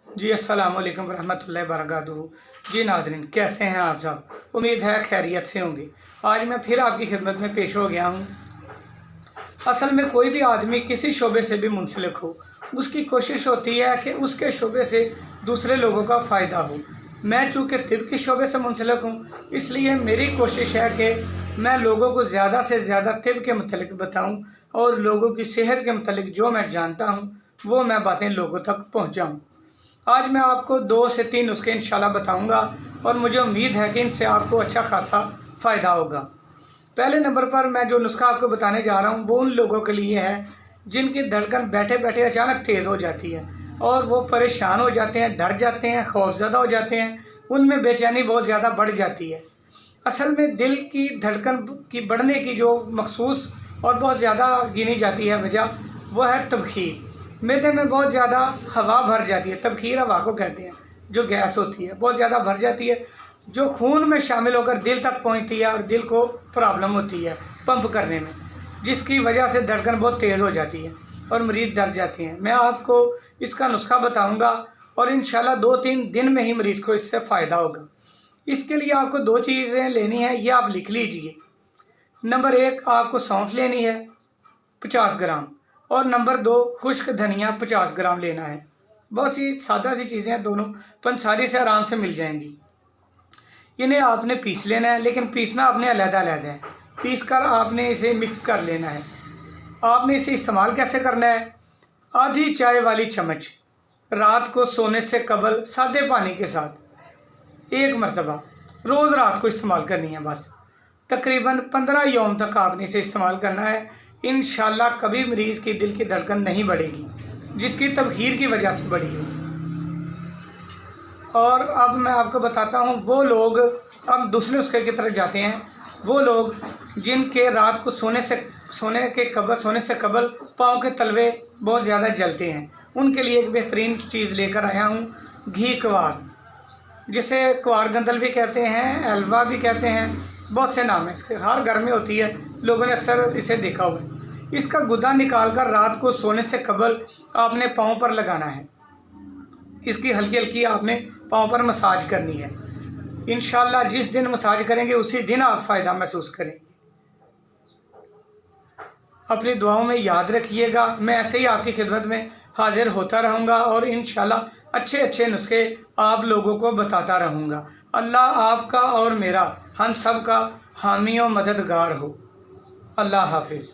जी अस्सलाम वालेकुम रहमतुल्लाहि वबरकातुहू। जी नाज़रीन, कैसे हैं आप सब? उम्मीद है खैरियत से होंगे। आज मैं फिर आपकी खिदमत में पेश हो गया हूँ। असल में कोई भी आदमी किसी शोबे से भी मुंसलिक हो, उसकी कोशिश होती है कि उसके शोबे से दूसरे लोगों का फ़ायदा हो। मैं चूँकि तिब के शोबे से मुंसलिक हूँ, इसलिए मेरी कोशिश है कि मैं लोगों को ज़्यादा से ज़्यादा तिब के मुतल्लिक़ बताऊँ और लोगों की सेहत के मुतल्लिक़ जो मैं जानता हूँ वो मैं बातें लोगों तक पहुँचाऊँ। आज मैं आपको 2 से 3 नुस्खे इंशाल्लाह बताऊंगा और मुझे उम्मीद है कि इनसे आपको अच्छा खासा फ़ायदा होगा। पहले नंबर पर मैं जो नुस्खा आपको बताने जा रहा हूं वो उन लोगों के लिए है जिनकी धड़कन बैठे बैठे अचानक तेज़ हो जाती है और वो परेशान हो जाते हैं, डर जाते हैं, खौफज़दा हो जाते हैं, उनमें बेचैनी बहुत ज़्यादा बढ़ जाती है। असल में दिल की धड़कन की बढ़ने की जो मखसूस और बहुत ज़्यादा गिनी जाती है वजह, वो है तबखीर। मैदे में बहुत ज़्यादा हवा भर जाती है, तबखीर हवा को कहते हैं, जो गैस होती है बहुत ज़्यादा भर जाती है, जो खून में शामिल होकर दिल तक पहुंचती है और दिल को प्रॉब्लम होती है पंप करने में, जिसकी वजह से धड़कन बहुत तेज़ हो जाती है और मरीज़ डर जाते हैं। मैं आपको इसका नुस्खा बताऊंगा और इंशाल्लाह 2-3 दिन में ही मरीज़ को इससे फ़ायदा होगा। इसके लिए आपको 2 चीज़ें लेनी है, ये आप लिख लीजिए। नंबर 1, आपको सौंफ लेनी है 50 ग्राम और नंबर 2, खुश्क धनिया 50 ग्राम लेना है। बहुत सी सादा सी चीज़ें हैं दोनों, पंसारी से आराम से मिल जाएंगी। इन्हें आपने पीस लेना है, लेकिन पीसना आपने अलग-अलग है। पीस कर आपने इसे मिक्स कर लेना है। आपने इसे इस्तेमाल कैसे करना है? आधी चाय वाली चम्मच रात को सोने से कबल सादे पानी के साथ 1 मरतबा रोज़ रात को इस्तेमाल करनी है। बस तकरीबन 15 यौम तक आपने इसे इस्तेमाल करना है। इंशाल्लाह कभी मरीज़ की दिल की धड़कन नहीं बढ़ेगी जिसकी तबखीर की वजह से बढ़ी हो। और अब मैं आपको बताता हूँ वो लोग, अब दूसरे नुस्खे की तरफ जाते हैं। वो लोग जिनके रात को सोने से कबल पाँव के तलवे बहुत ज़्यादा जलते हैं, उनके लिए एक बेहतरीन चीज़ लेकर आया हूँ, घी क्वार, जिसे क्वार गंदल भी कहते हैं, हलवा भी कहते हैं, बहुत से नाम है इसके, हर घर में होती है, लोगों ने अक्सर इसे देखा हुआ है। इसका गुदा निकालकर रात को सोने से कबल आपने पाँव पर लगाना है। इसकी हल्की हल्की आपने पाँव पर मसाज करनी है। इंशाल्लाह जिस दिन मसाज करेंगे उसी दिन आप फ़ायदा महसूस करेंगे। अपनी दुआओं में याद रखिएगा। मैं ऐसे ही आपकी खिदमत में हाजिर होता रहूँगा और इंशाल्लाह अच्छे अच्छे नुस्खे आप लोगों को बताता रहूँगा। अल्लाह आपका और मेरा हम सब का हामी और मददगार हो। अल्लाह हाफिज़।